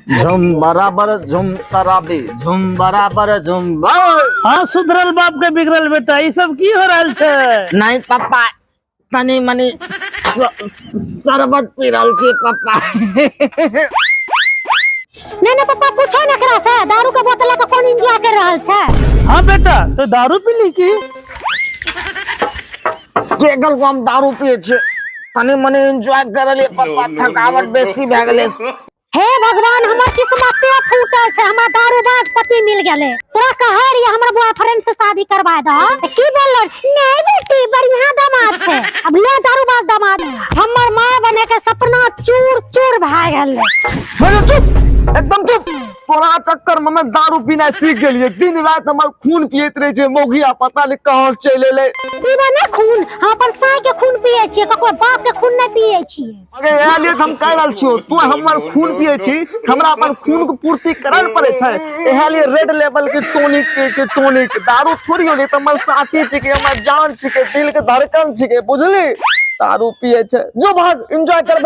झुम बराबर झुम तराबी झुम बराबर झुम। हाँ सुधरल बाप के बिगड़ल बेटा, ये सब की हो रहा है? नहीं पापा, तनी मनी शरबत पी रहल छी पापा। नहीं नहीं पापा, पूछो ना करा से दारू के बोतल का कौन इंतजार कर रहल छे। हाँ बेटा, तो दारू पी ली की? केगल को हम दारू पिए छे, तनी मनी एंजॉय करलिए पापा, थकावट बेसी भ गेले। हे भगवान, हमर किस्मते फूटल छे, हमरा दारूबाज पति मिल गेले। तोरा कहे रही हमर बॉयफ्रेंड से शादी करवा द, की बोल? नहीं बेटी, बढ़िया दामाद छे, अब ले दारूबाज दामाद। हमर मां बने के सपना चूर चूर भ गेले। चुप, एकदम चुप। तोरा चक्कर में मैं दारू पीना सीख गेलिए। दिन रात हमर खून पियत रहे छे, मौगिया पता नहीं कहां से चले ले। पीबे ना खून, हम अपन साई के खून पिए छिए, ककरो बाप के खून नहीं पिए छिए। अरे एहा लिए हम कह रहल छियो, तू हमर खून पिए छी, हमरा अपन खून के पूर्ति करल पड़े छै। एहा लिए रेड लेवल के टॉनिक पिए छी, टॉनिक। दारू थोड़ी होले, त हमर साथी छी के, हमर जान छी के, दिल के धड़कन छी के, बुझली? दारू पिए छै, जो भाग एंजॉय कर।